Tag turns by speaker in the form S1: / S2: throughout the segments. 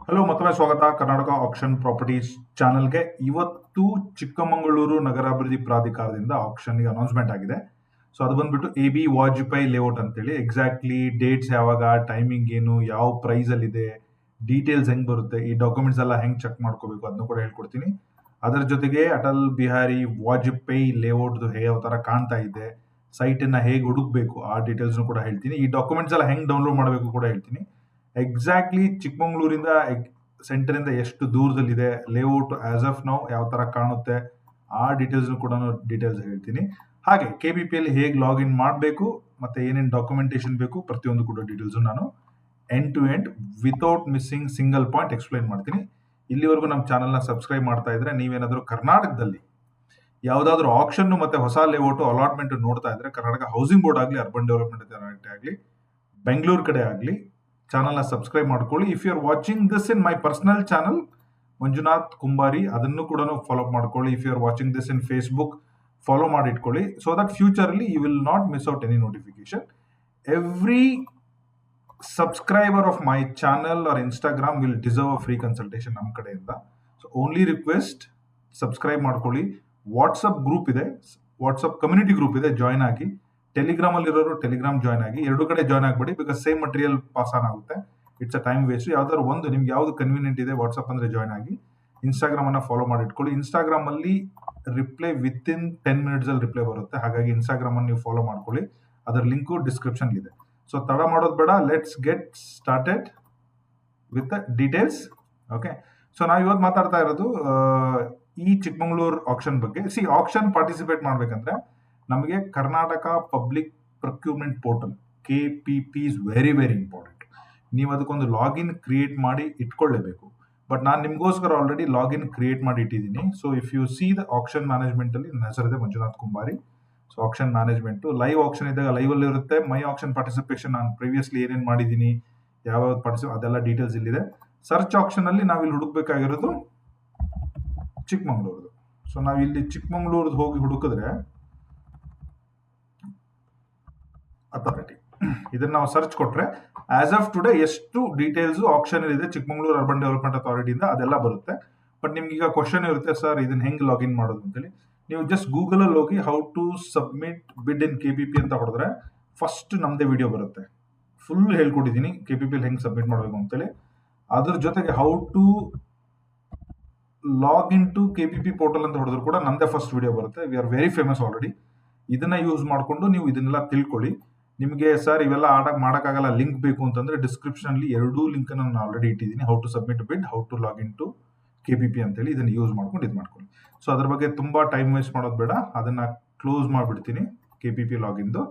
S1: Hello, ಮತ್ತೊಮ್ಮೆ ಸ್ವಾಗತ Karnataka action properties ಚಾನಲ್ಗೆ. ಇವತ್ತು ಚಿಕ್ಕಮಗಳೂರು ನಗರಾಭಿವೃದ್ಧಿ ಪ್ರಾಧಿಕಾರದಿಂದ ಆಕ್ಷನ್ಗೆ ಅನೌನ್ಸ್ಮೆಂಟ್ ಆಗಿದೆ. ಸೊ ಅದು ಬಂದ್ಬಿಟ್ಟು AB ವಾಜಪೇಯಿ ಲೇಔಟ್ ಅಂತೇಳಿ. ಎಕ್ಸಾಕ್ಟ್ಲಿ ಡೇಟ್ಸ್ ಯಾವಾಗ, ಟೈಮಿಂಗ್ ಏನು, ಯಾವ ಪ್ರೈಸ್ ಅಲ್ಲಿ ಇದೆ, ಡೀಟೇಲ್ಸ್ ಹೆಂಗ್ ಬರುತ್ತೆ, ಈ ಡಾಕ್ಯುಮೆಂಟ್ಸ್ ಎಲ್ಲ ಹೆಂಗ್ ಚೆಕ್ ಮಾಡ್ಕೋಬೇಕು ಅದನ್ನು ಕೂಡ ಹೇಳ್ಕೊಡ್ತೀನಿ. ಅದರ ಜೊತೆಗೆ ಅಟಲ್ ಬಿಹಾರಿ ವಾಜಪೇಯಿ ಲೇಔಟ್ ಯಾವ ತರ ಕಾಣ್ತಾ ಇದೆ, ಸೈಟ್ ಅನ್ನ ಹೇಗೆ ಹುಡುಕ್ಬೇಕು ಆ ಡೀಟೇಲ್ಸ್ ಕೂಡ ಹೇಳ್ತೀನಿ. ಈ ಡಾಕ್ಯುಮೆಂಟ್ಸ್ ಎಲ್ಲ ಹೆಂಗ್ ಡೌನ್ಲೋಡ್ ಮಾಡಬೇಕು ಕೂಡ ಹೇಳ್ತೀನಿ. ಎಕ್ಸಾಕ್ಟ್ಲಿ ಚಿಕ್ಕಮಂಗ್ಳೂರಿಂದ ಸೆಂಟರ್ ಇಂದ ಎಷ್ಟು ದೂರದಲ್ಲಿದೆ, ಲೇಔಟ್ ಆಸ್ ಆಫ್ ನೌ ಯಾವ ತರ ಕಾಣುತ್ತೆ, ಆ ಡೀಟೇಲ್ಸ್ ಕೂಡ ಡೀಟೇಲ್ಸ್ ಹೇಳ್ತೀನಿ. ಹಾಗೆ KPP ಅಲ್ಲಿ ಹೇಗೆ ಲಾಗಿನ್ ಮಾಡಬೇಕು ಮತ್ತೆ ಏನೇನು ಡಾಕ್ಯುಮೆಂಟೇಶನ್ ಬೇಕು ಪ್ರತಿಯೊಂದು ಕೂಡ ಡೀಟೇಲ್ಸ್ ನಾನು end to end without missing single point explain ಮಾಡ್ತೀನಿ. ಇಲ್ಲಿವರೆಗೂ ನಮ್ಮ ಚಾನಲ್ನ ಸಬ್ಸ್ಕ್ರೈಬ್ ಮಾಡ್ತಾ ಇದ್ರೆ, ನೀವೇನಾದರೂ ಕರ್ನಾಟಕದಲ್ಲಿ ಯಾವುದಾದ್ರೂ ಆಕ್ಷನ್ ಮತ್ತೆ ಹೊಸ ಲೇಔಟ್ ಅಲಾಟ್ಮೆಂಟ್ ನೋಡ್ತಾ ಇದ್ರೆ, ಕರ್ನಾಟಕ ಹೌಸಿಂಗ್ ಬೋರ್ಡ್ ಆಗಲಿ, ಅರ್ಬನ್ ಡೆವಲಪ್ಮೆಂಟ್ ಅಥಾರಿಟಿ ಆಗಲಿ, ಬೆಂಗಳೂರು ಕಡೆ ಆಗಲಿ, ಚಾನಲ್ನ ಸಬ್ಸ್ಕ್ರೈಬ್ ಮಾಡ್ಕೊಳ್ಳಿ. If you are watching this in my personal channel Manjunath Kumbari, ಅದನ್ನು ಕೂಡ ಫಾಲೋ ಮಾಡ್ಕೊಳ್ಳಿ. If you are watching this in Facebook, follow ಮಾಡಿ ಇಟ್ಕೊಳ್ಳಿ. ಸೊ ದಟ್ ಫ್ಯೂಚರ್ ಅಲ್ಲಿ you will not miss out any notification. Every subscriber of my channel or Instagram will deserve a free consultation ನಮ್ಮ ಕಡೆಯಿಂದ. So only request, subscribe ಮಾಡ್ಕೊಳ್ಳಿ. WhatsApp group ಇದೆ, WhatsApp community group ಇದೆ, join ಆಗಿ. Telegram ಅಲ್ಲಿ ಇರೋರು Telegram join ಆಗಿ. ಎರಡು ಕಡೆ ಜಾಯ್ನ್ ಆಗಬೇಡಿ, because same material pass on ಆಗುತ್ತೆ. It's a time waste. ಯಾವ್ದಾದ್ರು ಒಂದು ನಿಮ್ಗೆ ಯಾವ್ದು ಕನ್ವೀನಿಯಂಟ್ ಇದೆ, ವಾಟ್ಸಪ್ ಅಂದ್ರೆ ಜಾಯ್ನ್ ಆಗಿ. ಇನ್ಸ್ಟಾಗ್ರಾಮ್ ಅನ್ನ ಫಾಲೋ ಮಾಡಿ ಇಟ್ಕೊಳ್ಳಿ. ಇನ್ಸ್ಟಾಗ್ರಾಮ್ ಅಲ್ಲಿ ರಿಪ್ಲೈ ವಿತ್ ಇನ್ 10 minutes ಅಲ್ಲಿ ರಿಪ್ಲೈ ಬರುತ್ತೆ. ಹಾಗಾಗಿ ಇನ್ಸ್ಟಾಗ್ರಾಮ್ ಅನ್ನು ನೀವು ಫಾಲೋ ಮಾಡ್ಕೊಳ್ಳಿ. ಅದರ ಲಿಂಕು ಡಿಸ್ಕ್ರಿಪ್ಷನ್ ಇದೆ. ಸೊ ತಡ ಮಾಡೋದು ಬೇಡ, let's get started with the details. Okay, so ನಾವು ಇವತ್ತು ಮಾತಾಡ್ತಾ ಇರೋದು ಈ ಚಿಕ್ಕಮಗಳೂರು ಆಕ್ಷನ್ ಬಗ್ಗೆ. ಆಕ್ಷನ್ ಪಾರ್ಟಿಸಿಪೇಟ್ ಮಾಡ್ಬೇಕಂದ್ರೆ ನಮಗೆ Karnataka public procurement portal KPP is very very important. ನೀವು ಅದಕ್ಕೊಂದು ಲಾಗಿನ್ ಕ್ರಿಯೇಟ್ ಮಾಡಿ ಇಟ್ಕೊಳ್ಳೇಬೇಕು. ಬಟ್ ನಾನು ನಿಮಗೋಸ್ಕರ ಆಲ್ರೆಡಿ ಲಾಗಿನ್ ಕ್ರಿಯೇಟ್ ಮಾಡಿ ಇಟ್ಟಿದ್ದೀನಿ. So if you see the auction management ಅಲ್ಲಿ ನನ್ನ ಹೆಸರಿದೆ Manjunath Kumbari. So auction management live auction ಇದ್ದಾಗ ಲೈವ್ ಅಲ್ಲಿ ಇರುತ್ತೆ. ಮೈ ಆಕ್ಷನ್ ಪಾರ್ಟಿಸಿಪೇಷನ್ ನಾನು ಪ್ರೀವಿಯಸ್ಲಿ ಏನೇನು ಮಾಡಿದ್ದೀನಿ, ಯಾವ ಅದೆಲ್ಲ ಡೀಟೇಲ್ಸ್ ಇಲ್ಲಿದೆ. ಸರ್ಚ್ ಆಕ್ಷನ್ ಅಲ್ಲಿ ನಾವಿಲ್ಲಿ ಹುಡುಕ್ಬೇಕಾಗಿರೋದು ಚಿಕ್ಕಮಂಗ್ಳೂರ್ದು. ಸೊ ನಾವು ಇಲ್ಲಿ ಚಿಕ್ಕಮಂಗ್ಳೂರ್ದು ಹೋಗಿ ಹುಡುಕಿದ್ರೆ ಅಥಾರಿಟಿ, ಇದನ್ನ ನಾವು ಸರ್ಚ್ ಕೊಟ್ರೆ ಆಸ್ ಆಫ್ ಟುಡೇ ಎಷ್ಟು ಡೀಟೇಲ್ಸ್ ಆಕ್ಷನ್ ಇದೆ ಚಿಕ್ಕಮಂಗ್ಳೂರು ಅರ್ಬನ್ ಡೆವಲಪ್ಮೆಂಟ್ ಅಥಾರಿಟಿಯಿಂದ ಅದೆಲ್ಲ ಬರುತ್ತೆ. ಬಟ್ ನಿಮ್ಗೆ ಈಗ ಕ್ವಶನ್ ಇರುತ್ತೆ, ಸರ್ ಇದನ್ನ ಹೆಂಗ್ ಲಾಗಿನ್ ಮಾಡೋದು ಅಂತೇಳಿ. ನೀವು ಜಸ್ಟ್ ಗೂಗಲ್ ಅಲ್ಲಿ ಹೋಗಿ ಹೌ ಟು ಸಬ್ಮಿಟ್ ಬಿಡ್ ಇನ್ KPP ಅಂತ ಹೊಡೆದ್ರೆ ಫಸ್ಟ್ ನಮ್ದೇ ವಿಡಿಯೋ ಬರುತ್ತೆ. ಫುಲ್ ಹೇಳ್ಕೊಟ್ಟಿದ್ದೀನಿ KPP ಅಲ್ಲಿ ಹೆಂಗ್ ಸಬ್ಮಿಟ್ ಮಾಡಬೇಕು ಅಂತೇಳಿ. ಅದ್ರ ಜೊತೆಗೆ how to log in to KPP portal ಅಂತ ಹೊಡೆದ್ರು ಕೂಡ ನಮ್ದೇ ಫಸ್ಟ್ ವಿಡಿಯೋ ಬರುತ್ತೆ. We are very famous already. ಇದನ್ನ ಯೂಸ್ ಮಾಡಿಕೊಂಡು ನೀವು ಇದನ್ನೆಲ್ಲ ತಿಳ್ಕೊಳ್ಳಿ. ನಿಮಗೆ ಸರ್ ಇವೆಲ್ಲ ಮಾಡೋಕ್ಕಾಗಲ್ಲ, ಲಿಂಕ್ ಬೇಕು ಅಂತಂದ್ರೆ ಡಿಸ್ಕ್ರಿಪ್ಷನ್ ಅಲ್ಲಿ ಎರಡೂ ಲಿಂಕ್ ನಾನು ಆಲ್ರೆಡಿ ಇಟ್ಟಿದ್ದೀನಿ. How to submit bid, how to log in to KPP ಅಂತೇಳಿ ಇದನ್ನ ಯೂಸ್ ಮಾಡ್ಕೊಂಡು ಇದು ಮಾಡ್ಕೊಳ್ಳಿ. ಸೊ ಅದ್ರ ಬಗ್ಗೆ ತುಂಬಾ ಟೈಮ್ ವೇಸ್ಟ್ ಮಾಡೋದು ಬೇಡ, ಅದನ್ನ ಕ್ಲೋಸ್ ಮಾಡಿಬಿಡ್ತೀನಿ KPP ಲಾಗಿನ್ದು.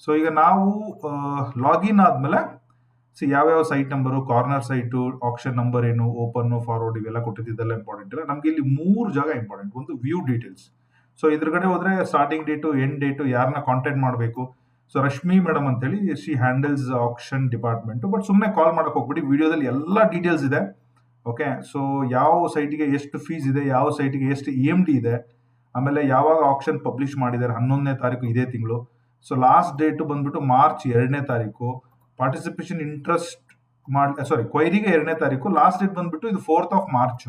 S1: ಸೊ ಈಗ ನಾವು ಲಾಗಿನ್ ಆದ್ಮೇಲೆ ಯಾವ್ಯಾವ site number, corner site, action number ಏನು, ಓಪನ್, ಫಾರ್ವರ್ಡ್ ಇವೆಲ್ಲ ಕೊಟ್ಟಿದ್ದೆಲ್ಲ ಇಂಪಾರ್ಟೆಂಟ್ ಇಲ್ಲ. ನಮ್ಗೆ ಇಲ್ಲಿ 3 ಜಾಗ ಇಂಪಾರ್ಟೆಂಟ್. ಒಂದು ವ್ಯೂ ಡೀಟೇಲ್ಸ್. ಸೊ ಇದ್ರಗಡೆ ಹೋದ್ರೆ ಸ್ಟಾರ್ಟಿಂಗ್ ಡೇಟು, ಎಂಡ್ ಡೇಟು, ಯಾರನ್ನ ಕಾಂಟ್ಯಾಕ್ಟ್ ಮಾಡಬೇಕು. ಸೊ ರಶ್ಮಿ ಮೇಡಮ್ ಅಂತೇಳಿ, she handles action department. But ಸುಮ್ಮನೆ ಕಾಲ್ ಮಾಡಕ್ ಹೋಗ್ಬಿಡಿ, ವಿಡಿಯೋದಲ್ಲಿ ಎಲ್ಲ ಡೀಟೇಲ್ಸ್ ಇದೆ. ಓಕೆ, ಸೊ ಯಾವ ಸೈಟಿಗೆ ಎಷ್ಟು ಫೀಸ್ ಇದೆ, ಯಾವ ಸೈಟಿಗೆ ಎಷ್ಟು EMD ಇದೆ, ಆಮೇಲೆ ಯಾವಾಗ ಆಕ್ಷನ್ ಪಬ್ಲಿಷ್ ಮಾಡಿದ್ದಾರೆ, 11ನೇ ತಾರೀಕು ಇದೇ ತಿಂಗಳು. ಸೊ ಲಾಸ್ಟ್ ಡೇಟ್ ಬಂದ್ಬಿಟ್ಟು ಮಾರ್ಚ್ 2ನೇ ತಾರೀಕು. ಪಾರ್ಟಿಸಿಪೇಷನ್ ಇಂಟ್ರೆಸ್ಟ್ ಕ್ವೈರಿಗೆ 2ನೇ ತಾರೀಕು. ಲಾಸ್ಟ್ ಡೇಟ್ ಬಂದ್ಬಿಟ್ಟು ಇದು 4th of March.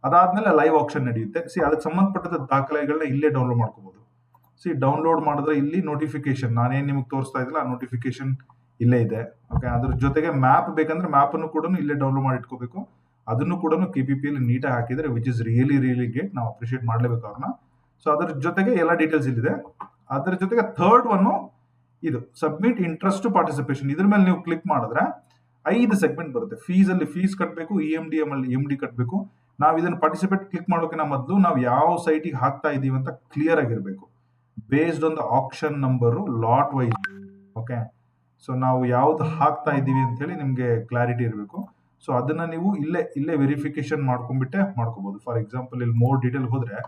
S1: ಅದಾದ್ಮೇಲೆ ಲೈವ್ ಆಕ್ಷನ್ ನಡೆಯುತ್ತೆ. ಅದಕ್ಕೆ ಸಂಬಂಧಪಟ್ಟ ದಾಖಲೆಗಳನ್ನ ಇಲ್ಲೇ ಡೌನ್ಲೋಡ್ ಮಾಡ್ಕೋಬಹುದು. ಡೌನ್ಲೋಡ್ ಮಾಡಿದ್ರೆ ಇಲ್ಲಿ ನೋಟಿಫಿಕೇಶನ್, ನಾನೇನ್ ನಿಮಗೆ ತೋರಿಸ್ತಾ ಇದ್ದಿಲ್ಲ ಆ ನೋಟಿಫಿಕೇಶನ್ ಇಲ್ಲೇ ಇದೆ. ಓಕೆ, ಅದ್ರ ಜೊತೆಗೆ ಮ್ಯಾಪ್ ಬೇಕಂದ್ರೆ ಮ್ಯಾಪ್ ಅನ್ನು ಕೂಡ ಇಲ್ಲೇ ಡೌನ್ಲೋಡ್ ಮಾಡಿ ಇಟ್ಕೋಬೇಕು. ಅದನ್ನು ಕೂಡ KPP ಅಲ್ಲಿ ನೀಟಾಗಿ ಹಾಕಿದ್ರೆ which is really really great. ನಾವು ಅಪ್ರಿಷಿಯೇಟ್ ಮಾಡ್ಲೇಬೇಕು ಅವ್ರನ್ನ. ಸೊ ಅದ್ರ ಜೊತೆಗೆ ಎಲ್ಲ ಡೀಟೇಲ್ಸ್ ಇಲ್ಲಿದೆ. ಅದ್ರ ಜೊತೆಗೆ ಥರ್ಡ್ ಒನ್ ಇದು ಸಬ್ಮಿಟ್ ಇಂಟ್ರೆಸ್ಟ್ ಪಾರ್ಟಿಸಿಪೇಷನ್. ಇದ್ರ ಮೇಲೆ ನೀವು ಕ್ಲಿಕ್ ಮಾಡಿದ್ರೆ 5 ಸೆಗ್ಮೆಂಟ್ ಬರುತ್ತೆ. ಫೀಸ್ ಅಲ್ಲಿ ಫೀಸ್ ಕಟ್ಟಬೇಕು, EMD ಅಲ್ಲಿ EMD ಕಟ್ಟಬೇಕು. ನಾವು ಇದನ್ನ ಪಾರ್ಟಿಸಿಪೇಟ್ ಕ್ಲಿಕ್ ಮಾಡೋಕಿನ ಮೊದಲು ನಾವು ಯಾವ ಸೈಟಿಗೆ ಹಾಕ್ತಾ ಇದೀವಿ ಅಂತ ಕ್ಲಿಯರ್ ಆಗಿರ್ಬೇಕು. Based on the auction number, lot wise. Okay, so ನಾವು ಯಾವ್ದು ಹಾಕ್ತಾ ಇದ್ದೀವಿ ಅಂತ ಹೇಳಿ ನಿಮ್ಗೆ ಕ್ಲಾರಿಟಿ ಇರಬೇಕು. ಸೊ ಅದನ್ನ ನೀವು ಇಲ್ಲೇ ವೆರಿಫಿಕೇಶನ್ ಮಾಡ್ಕೊಂಡ್ಬಿಟ್ಟೆ ಮಾಡ್ಕೋಬಹುದು. ಫಾರ್ ಎಕ್ಸಾಂಪಲ್ ಇಲ್ಲಿ ಮೋರ್ ಡೀಟೇಲ್ ಹೋದ್ರೆ,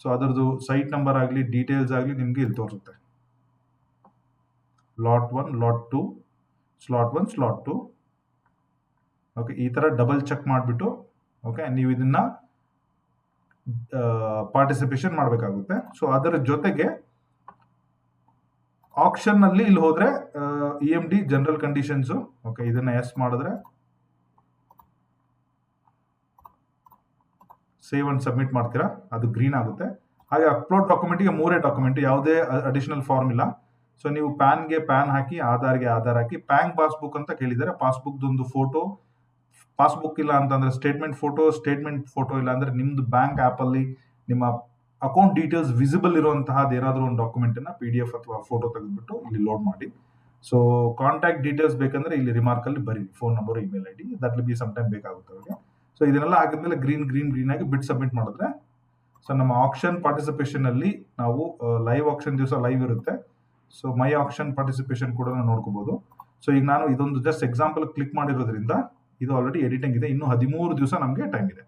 S1: ಸೊ ಅದರದ್ದು ಸೈಟ್ ನಂಬರ್ ಆಗಲಿ, ಡೀಟೇಲ್ಸ್ ಆಗಲಿ ನಿಮ್ಗೆ ಇಲ್ಲಿ ತೋರಿಸುತ್ತೆ. Lot 1, lot 2, slot 1, slot 2. Okay, ಈ ತರ ಡಬಲ್ ಚೆಕ್ ಮಾಡಿಬಿಟ್ಟು ಓಕೆ ನೀವು ಇದನ್ನ ಪಾರ್ಟಿಸಿಪೇಷನ್ ಮಾಡಬೇಕಾಗುತ್ತೆ. ಸೊ ಅದರ ಜೊತೆಗೆ ಆಕ್ಷನ್ ಅಲ್ಲಿ ಇಲ್ಲಿ ಹೋದ್ರೆ EMD ಜನರಲ್ ಕಂಡೀಷನ್ಸ್. ಓಕೆ, ಇದನ್ನ ಎಸ್ ಮಾಡಿದ್ರೆ ಸೇವ್ ಅಂಡ್ ಸಬ್ಮಿಟ್ ಮಾಡ್ತೀರಾ, ಅದು ಗ್ರೀನ್ ಆಗುತ್ತೆ. ಹಾಗೆ ಅಪ್ಲೋಡ್ ಡಾಕ್ಯುಮೆಂಟಿಗೆ 3 ಡಾಕ್ಯುಮೆಂಟ್, ಯಾವುದೇ ಅಡಿಷನಲ್ ಫಾರ್ಮ್ ಇಲ್ಲ. ಸೊ ನೀವು ಪ್ಯಾನ್ಗೆ ಪ್ಯಾನ್ ಹಾಕಿ, ಆಧಾರ್ಗೆ ಆಧಾರ್ ಹಾಕಿ, ಬ್ಯಾಂಕ್ ಪಾಸ್ಬುಕ್ ಅಂತ ಕೇಳಿದರೆ ಪಾಸ್ಬುಕ್ದೊಂದು ಫೋಟೋ, ಪಾಸ್ಬುಕ್ ಇಲ್ಲ ಅಂತಂದ್ರೆ ಸ್ಟೇಟ್ಮೆಂಟ್ ಫೋಟೋ ಇಲ್ಲ ಅಂದ್ರೆ ನಿಮ್ದು ಬ್ಯಾಂಕ್ ಆ್ಯಪಲ್ಲಿ ನಿಮ್ಮ ಅಕೌಂಟ್ ಡೀಟೇಲ್ಸ್ ವಿಸಿಬಲ್ ಇರುವಂತಹದ್ದು ಏನಾದರೂ ಒಂದು ಡಾಕ್ಯುಮೆಂಟನ್ನು PDF ಅಥವಾ ಫೋಟೋ ತೆಗೆದುಬಿಟ್ಟು ಇಲ್ಲಿ ಲೋಡ್ ಮಾಡಿ. ಸೊ ಕಾಂಟ್ಯಾಕ್ಟ್ ಡೀಟೇಲ್ಸ್ ಬೇಕಂದ್ರೆ ಇಲ್ಲಿ ರಿಮಾರ್ಕಲ್ಲಿ ಬರೀ phone number, email ID, that will be some time ಬೇಕಾಗುತ್ತೆ ಅವ್ರಿಗೆ. ಸೊ ಇದನ್ನೆಲ್ಲ ಹಾಕಿದ್ಮೇಲೆ ಗ್ರೀನ್ ಆಗಿ ಬಿಟ್ ಸಬ್ಮಿಟ್ ಮಾಡಿದ್ರೆ, ಸೊ ನಮ್ಮ ಆಕ್ಷನ್ ಪಾರ್ಟಿಸಿಪೇಷನ್ ಅಲ್ಲಿ ನಾವು ಲೈವ್ ಆಕ್ಷನ್ ದಿವಸ ಲೈವ್ ಇರುತ್ತೆ. ಸೊ ಮೈ ಆಕ್ಷನ್ ಪಾರ್ಟಿಸಿಪೇಷನ್ ಕೂಡ ನೋಡ್ಕೋಬಹುದು. ಸೊ ಈಗ ನಾನು ಇದೊಂದು ಜಸ್ಟ್ ಎಕ್ಸಾಂಪಲ್ ಕ್ಲಿಕ್ ಮಾಡಿರೋದ್ರಿಂದ ಇದು ಆಲ್ರೆಡಿ ಎಡಿಟಿಂಗ್ ಇದೆ, ಇನ್ನೂ 13 ದಿವಸ ನಮಗೆ ಟೈಮ್ ಇದೆ.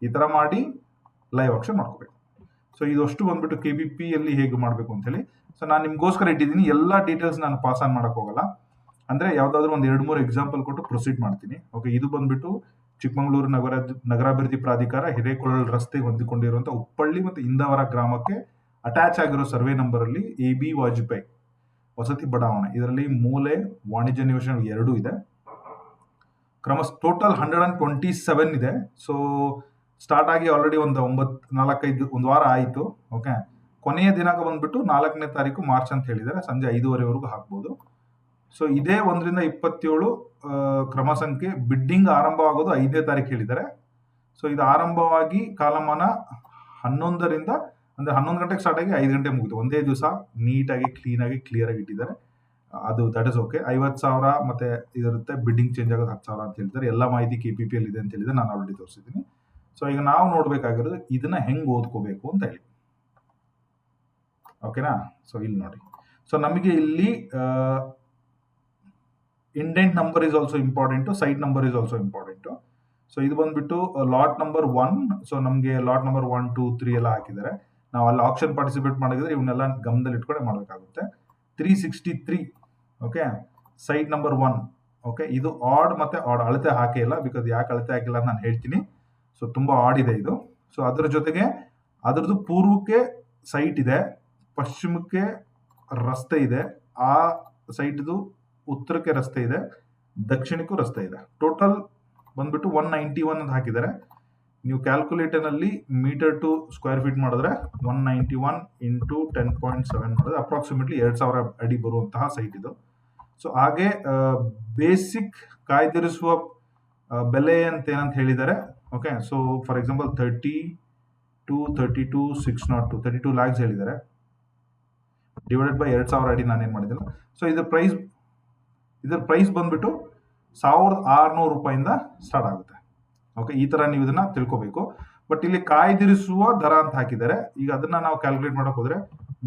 S1: ಈ ತರ ಮಾಡಿ ಲೈವ್ ಆಕ್ಷನ್ ಮಾಡ್ಕೋಬೇಕು. ಸೊ ಇದಷ್ಟು ಬಂದ್ಬಿಟ್ಟು KBP ಅಲ್ಲಿ ಹೇಗೆ ಮಾಡಬೇಕು ಅಂತ ಹೇಳಿ. ಸೊ ನಾನು ನಿಮ್ಗೋಸ್ಕರ ಇಟ್ಟಿದ್ದೀನಿ, ಎಲ್ಲ ಡೀಟೇಲ್ಸ್ ನಾನು ಪಾಸ್ ಆನ್ ಮಾಡಕ್ ಹೋಗಲ್ಲ. ಅಂದ್ರೆ ಯಾವ್ದಾದ್ರು ಒಂದು 2-3 ಎಕ್ಸಾಂಪಲ್ ಕೊಟ್ಟು ಪ್ರೊಸೀಡ್ ಮಾಡ್ತೀನಿ. ಓಕೆ, ಇದು ಬಂದ್ಬಿಟ್ಟು ಚಿಕ್ಕಮಗಳೂರು ನಗರಾಭಿವೃದ್ಧಿ ಪ್ರಾಧಿಕಾರ ಹಿರೇಕೊಳಲ್ ರಸ್ತೆಗೆ ಹೊಂದಿಕೊಂಡಿರುವಂತಹ ಉಪ್ಪಳ್ಳಿ ಮತ್ತು ಇಂದವರ ಗ್ರಾಮಕ್ಕೆ ಅಟ್ಯಾಚ್ ಆಗಿರೋ ಸರ್ವೆ ನಂಬರ್ ಅಲ್ಲಿ AB ವಾಜಪೇಯಿ ವಸತಿ ಬಡಾವಣೆ, ಇದರಲ್ಲಿ ಮೂಲೆ ವಾಣಿಜ್ಯ ನಿವೇಶನ 2 ಇದೆ. ಕ್ರಮ ಟೋಟಲ್ 127 ಇದೆ. ಸೊ ಸ್ಟಾರ್ಟ್ ಆಗಿ ಆಲ್ರೆಡಿ ಒಂದು 4-5 ವಾರ ಆಯಿತು. ಓಕೆ, ಕೊನೆಯ ದಿನಾಂಕ ಬಂದ್ಬಿಟ್ಟು 4ನೇ ತಾರೀಕು ಮಾರ್ಚ್ ಅಂತ ಹೇಳಿದ್ದಾರೆ, ಸಂಜೆ 5:30ವರೆಗೂ ಹಾಕ್ಬೋದು. ಸೊ ಇದೇ 1ರಿಂದ 27 ಕ್ರಮ ಸಂಖ್ಯೆ ಬಿಡ್ಡಿಂಗ್ ಆರಂಭವಾಗೋದು 5ನೇ ತಾರೀಕು ಹೇಳಿದ್ದಾರೆ. ಸೊ ಇದು ಆರಂಭವಾಗಿ ಕಾಲಮಾನ 11ರಿಂದ ಅಂದ್ರೆ 11 ಗಂಟೆಗೆ ಸ್ಟಾರ್ಟ್ ಆಗಿ 5 ಗಂಟೆ ಮುಗಿತು. ಒಂದೇ ದಿವಸ ನೀಟಾಗಿ ಕ್ಲಿಯರ್ ಆಗಿ ಇಟ್ಟಿದ್ದಾರೆ. ಅದು ದಟ್ ಇಸ್ ಓಕೆ. 50,000 ಮತ್ತೆ ಇದಿರುತ್ತೆ, ಬಿಡ್ಡಿಂಗ್ ಚೇಂಜ್ ಆಗೋದು 10,000 ಅಂತ ಹೇಳ್ತಾರೆ. ಎಲ್ಲ ಮಾಹಿತಿ KPP ಅಲ್ಲಿ ಇದೆ ಅಂತ ಹೇಳಿದ್ರೆ ನಾನು ಆಲ್ರೆಡಿ ತೋರಿಸಿದ್ದೀನಿ. ಸೊ ಈಗ ನಾವು ನೋಡ್ಬೇಕಾಗಿರೋದು ಇದನ್ನ ಹೆಂಗ್ ಓದ್ಕೋಬೇಕು ಅಂತ ಹೇಳಿ. ಓಕೆನಾ? ಸೊ ಇಲ್ಲಿ ನೋಡಿ, ಸೊ ನಮಗೆ ಇಲ್ಲಿ indent number is also important, site number is also important. So ಇದು ಬಂದ್ಬಿಟ್ಟು ಲಾಟ್ ನಂಬರ್ 1. ಸೊ ನಮಗೆ ಲಾಟ್ ನಂಬರ್ 1, 2, 3 ಎಲ್ಲ ಹಾಕಿದ್ದಾರೆ. ನಾವು ಅಲ್ಲಿ ಆಪ್ಷನ್ ಪಾರ್ಟಿಸಿಪೇಟ್ ಮಾಡಿದ್ರೆ ಇವನ್ನೆಲ್ಲ ಗಮನದಲ್ಲಿ ಇಟ್ಕೊಂಡೆ ಮಾಡಬೇಕಾಗುತ್ತೆ. 363. Okay, site number 1. ಓಕೆ, ಇದು ಆಡ್ ಮತ್ತೆ ಆಡ್ ಅಳತೆ ಹಾಕೇ ಇಲ್ಲ, ಬಿಕಾಸ್ ಯಾಕೆ ಅಳತೆ ಹಾಕಿಲ್ಲ ಅಂತ ನಾನು ಹೇಳ್ತೀನಿ. ಸೊ ತುಂಬಾ ಆಡ್ ಇದೆ ಇದು. ಸೊ ಅದ್ರ ಜೊತೆಗೆ ಅದ್ರದ್ದು ಪೂರ್ವಕ್ಕೆ ಸೈಟ್ ಇದೆ, ಪಶ್ಚಿಮಕ್ಕೆ ರಸ್ತೆ ಇದೆ, ಆ ಸೈಟ್ದು ಉತ್ತರಕ್ಕೆ ರಸ್ತೆ ಇದೆ, ದಕ್ಷಿಣಕ್ಕೂ ರಸ್ತೆ ಇದೆ. ಟೋಟಲ್ ಬಂದ್ಬಿಟ್ಟು 191 ಅಂತ ಹಾಕಿದ್ದಾರೆ. ನೀವು ಕ್ಯಾಲ್ಕುಲೇಟರ್ ನಲ್ಲಿ ಮೀಟರ್ ಟು ಸ್ಕ್ವೇರ್ ಫೀಟ್ ಮಾಡಿದ್ರೆ 191 ಇಂಟು 10.7 ಮಾಡಿದ್ರೆ ಅಪ್ರಾಕ್ಸಿಮೇಟ್ಲಿ 2,000 ಅಡಿ ಬರುವಂತಹ ಸೈಟ್ ಇದು. ಸೊ ಹಾಗೆ ಬೇಸಿಕ್ ಕಾಯ್ದಿರಿಸುವ ಬೆಲೆ ಅಂತ ಏನಂತ ಹೇಳಿದ್ದಾರೆ. Okay, so for example 32 lakhs ಹೇಳಿದ್ದಾರೆ, ಡಿವೈಡೆಡ್ ಬೈ 2,000 ಅಡಿ ನಾನೇನ್ ಮಾಡಿದಿಲ್ಲ. ಸೊ ಇದರ ಪ್ರೈಸ್ ಬಂದ್ಬಿಟ್ಟು 1,600 ರೂಪಾಯಿಂದ ಸ್ಟಾರ್ಟ್ ಆಗುತ್ತೆ. ಓಕೆ, ಈ ತರ ನೀವು ಇದನ್ನ ತಿಳ್ಕೋಬೇಕು. ಬಟ್ ಇಲ್ಲಿ ಕಾಯ್ದಿರಿಸುವ ದರ ಅಂತ ಹಾಕಿದ್ದಾರೆ. ಈಗ ಅದನ್ನ ನಾವು ಕ್ಯಾಲ್ಕುಲೇಟ್ ಮಾಡಕ್ ಹೋದ್ರೆ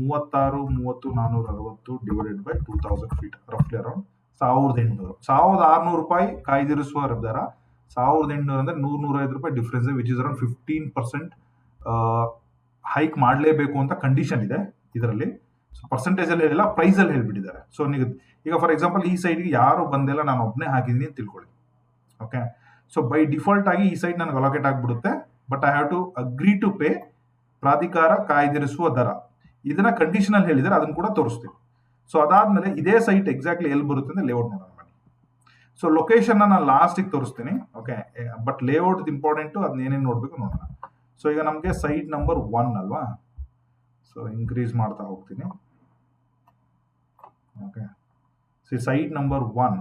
S1: 36,30,460 ಡಿವೈಡೆಡ್ ಬೈ 2,000 ಫೀಟ್, ರಫ್ಲಿ ಅರೌಂಡ್ 1,800 ರೂಪಾಯಿ ಕಾಯ್ದಿರಿಸುವ ದರ. 1,800 ಅಂದ್ರೆ 100-105 ರೂಪಾಯಿ difference, which is around 15% hike ಮಾಡಲೇಬೇಕು ಅಂತ ಕಂಡೀಷನ್ ಇದೆ ಇದರಲ್ಲಿ. ಪರ್ಸೆಂಟೇಜ್ ಅಲ್ಲಿ ಹೇಳಿಲ್ಲ, ಪ್ರೈಸ್ ಅಲ್ಲಿ ಹೇಳ್ಬಿಟ್ಟಿದ್ದಾರೆ. ಸೊ ಈಗ ಫಾರ್ ಎಕ್ಸಾಂಪಲ್ ಈ ಸೈಡ್ಗೆ ಯಾರು ಬಂದಿಲ್ಲ, ನಾನು ಒಬ್ಬನೇ ಹಾಕಿದ್ದೀನಿ ಅಂತ ತಿಳ್ಕೊಳ್ಳಿ. ಓಕೆ, ಸೊ ಬೈ ಡಿಫಾಲ್ಟ್ ಆಗಿ ಈ ಸೈಡ್ ನನಗೆ ಅಲೋಕೇಟ್ ಆಗಿಬಿಡುತ್ತೆ. But I have to agree to pay ಪ್ರಾಧಿಕಾರ ಕಾಯ್ದಿರಿಸುವ ದರ. ಇದನ್ನ ಕಂಡೀಷನ್ ಅಲ್ಲಿ ಹೇಳಿದರೆ ಅದನ್ನ ಕೂಡ ತೋರಿಸ್ತೀವಿ. ಸೊ ಅದಾದ್ಮೇಲೆ ಇದೇ ಸೈಟ್ ಎಕ್ಸಾಕ್ಟ್ಲಿ ಎಲ್ಲಿ ಬರುತ್ತೆ ಅಂದ್ರೆ ಲೇಔಟ್ ನೋಡೋಣ ಬನ್ನಿ. ಸೊ ಲೊಕೇಶನ್ ನಾನು ಲಾಸ್ಟಿಗೆ ತೋರಿಸ್ತೀನಿ. ಓಕೆ, ಬಟ್ ಲೇಔಟ್ ಇಂಪಾರ್ಟೆಂಟು, ಅದನ್ನ ಏನೇನು ನೋಡ್ಬೇಕು ನೋಡೋಣ. ಸೊ ಈಗ ನಮಗೆ ಸೈಟ್ ನಂಬರ್ 1 ಅಲ್ವಾ, ಸೊ ಇನ್ಕ್ರೀಸ್ ಮಾಡ್ತಾ ಹೋಗ್ತೀನಿ. Okay, site number 1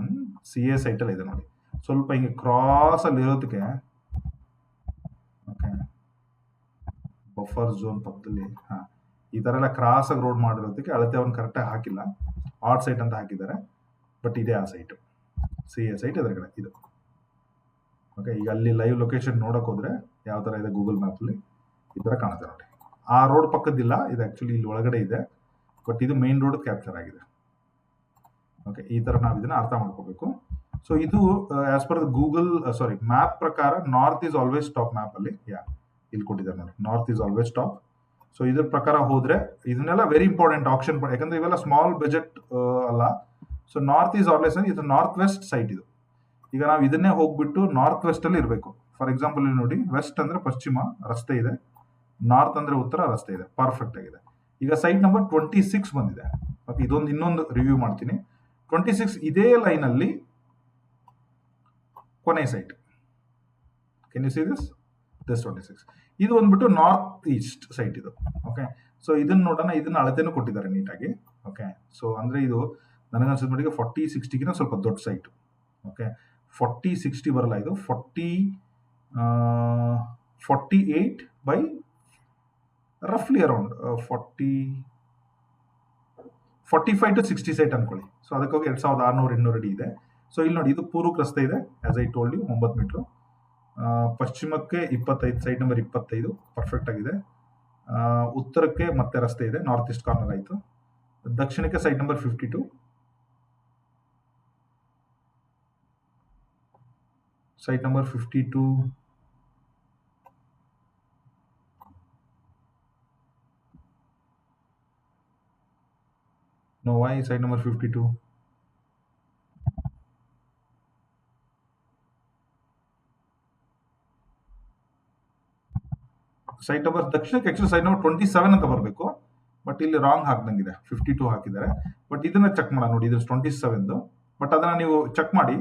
S1: CA site ಅಲ್ಲಿ ಇದೆ ನೋಡಿ. ಸ್ವಲ್ಪ ಹಿಂಗೆ ಕ್ರಾಸ್ ಅಲ್ಲಿ ಇರೋದಕ್ಕೆ, ಓಕೆ, ಬಫರ್ ಝೋನ್ ಪಕ್ಕದಲ್ಲಿ ಈ ತರ ಎಲ್ಲ ಕ್ರಾಸ್ ಆಗಿ ರೋಡ್ ಮಾಡಿರೋದಕ್ಕೆ ಅಳತೆ ಅವನು ಕರೆಕ್ಟಾಗಿ ಹಾಕಿಲ್ಲ, ಆಡ್ ಸೈಟ್ ಅಂತ ಹಾಕಿದ್ದಾರೆ. ಬಟ್ ಇದೇ ಆ ಸೈಟ್, CA ಸೈಟ್ ಎದುರುಗಡೆ ಇದು. ಓಕೆ, ಈಗ ಅಲ್ಲಿ ಲೈವ್ ಲೊಕೇಶನ್ ನೋಡಕ್ ಹೋದ್ರೆ ಯಾವ ತರ ಇದೆ ಗೂಗಲ್ ಮ್ಯಾಪ್ ಅಲ್ಲಿ ಈ ತರ ಕಾಣುತ್ತೆ ನೋಡಿ. ಆ ರೋಡ್ ಪಕ್ಕದಿಲ್ಲ, ಇದು ಆಕ್ಚುಲಿ ಇಲ್ಲಿ ಒಳಗಡೆ ಇದೆ, ಬಟ್ ಇದು ಮೇನ್ ರೋಡ್ ಕ್ಯಾಪ್ಚರ್ ಆಗಿದೆ. ಓಕೆ, ಈ ತರ ನಾವು ಇದನ್ನ ಅರ್ಥ ಮಾಡ್ಕೋಬೇಕು. ಸೊ ಇದು ಆಸ್ ಪರ್ ಗೂಗಲ್ ಮ್ಯಾಪ್ ಪ್ರಕಾರ north is always top. Map ಅಲ್ಲಿ ಇಲ್ಲಿ ಕೊಟ್ಟಿದ್ದಾರೆ ನೋಡಿ, north is always top. So ಇದ್ರ ಪ್ರಕಾರ ಹೋದ್ರೆ ಇದನ್ನೆಲ್ಲ ವೆರಿ ಇಂಪಾರ್ಟೆಂಟ್ ಆಪ್ಷನ್, ಯಾಕಂದ್ರೆ ಇವೆಲ್ಲ ಸ್ಮಾಲ್ ಬಜೆಟ್ ಅಲ್ಲ. ಸೊ ನಾರ್ತ್ ಈಸ್ ಆಲ್ವೇಸ್, ಇದು ನಾರ್ತ್ ವೆಸ್ಟ್ ಸೈಟ್ ಇದು. ಈಗ ನಾವು ಇದನ್ನೇ ಹೋಗ್ಬಿಟ್ಟು ನಾರ್ತ್ ವೆಸ್ಟ್ ಅಲ್ಲಿ ಇರಬೇಕು. ಫಾರ್ ಎಕ್ಸಾಂಪಲ್ ಇಲ್ಲಿ ನೋಡಿ, ವೆಸ್ಟ್ ಅಂದ್ರೆ ಪಶ್ಚಿಮ ರಸ್ತೆ ಇದೆ, ನಾರ್ತ್ ಅಂದ್ರೆ ಉತ್ತರ ರಸ್ತೆ ಇದೆ, ಪರ್ಫೆಕ್ಟ್ ಆಗಿದೆ. ಈಗ ಸೈಟ್ ನಂಬರ್ 26 ಬಂದಿದೆ. ಓಕೆ, ಇನ್ನೊಂದು ರಿವ್ಯೂ ಮಾಡ್ತೀನಿ. 26 ಇದೇ ಲೈನ್ ಅಲ್ಲಿ ಕೊನೆ site. Can U see this? This 26. ಇದು ಬಂದ್ಬಿಟ್ಟು ನಾರ್ತ್ ಈಸ್ಟ್ ಸೈಟ್ ಇದು. ಓಕೆ, ಸೊ ಇದನ್ನ ನೋಡೋಣ. ಇದನ್ನ ಅಳತೆನೂ ಕೊಟ್ಟಿದ್ದಾರೆ ನೀಟಾಗಿ. ಓಕೆ, ಸೊ ಅಂದ್ರೆ ಇದು ನನಗನ್ಸಿದ ಮಟ್ಟಿಗೆ 40-60ಗಿನ ಸ್ವಲ್ಪ ದೊಡ್ಡ ಸೈಟ್. ಓಕೆ, 40-60 ಬರಲ್ಲ, ಇದು 48 ಬೈ ರಫ್ಲಿ ಅರೌಂಡ್ 45-60 ಸೈಟ್ ಅನ್ಕೊಳ್ಳಿ. ಸೊ ಅದಕ್ಕೋಗಿ 2600-200 ಅಡಿ ಇದೆ. ಸೊ ಇಲ್ಲಿ ನೋಡಿ, ಇದು ಪೂರ್ವಕ್ಕೆ ರಸ್ತೆ ಇದೆ, ಆಸ್ ಐ ಟೋಲ್ಡ್ ಯು, 9 ಮೀಟರ್. ಪಶ್ಚಿಮಕ್ಕೆ 25, ಸೈಟ್ ನಂಬರ್ 25 ಪರ್ಫೆಕ್ಟ್ ಆಗಿದೆ. ಉತ್ತರಕ್ಕೆ ಮತ್ತೆ ರಸ್ತೆ ಇದೆ, ನಾರ್ತ್ ಈಸ್ಟ್ ಕಾರ್ನರ್ ಆಯಿತು. ದಕ್ಷಿಣಕ್ಕೆ site number 52, site number 52 No, why site number 52? Site number ದಕ್ಷಿಣಕ್ಕೆ ಆಕ್ಚುಲಿ ಸೈಟ್ ನಂಬರ್ 27 ಅಂತ ಬರಬೇಕು, ಬಟ್ ಇಲ್ಲಿ ರಾಂಗ್ ಹಾಕ್ದಂಗಿದೆ, 52 ಹಾಕಿದ್ದಾರೆ. ಬಟ್ ಇದನ್ನ ಚೆಕ್ ಮಾಡೋಣ ನೋಡಿ, ಇದು 27, ಬಟ್ ಅದನ್ನ ನೀವು ಚೆಕ್ ಮಾಡಿ,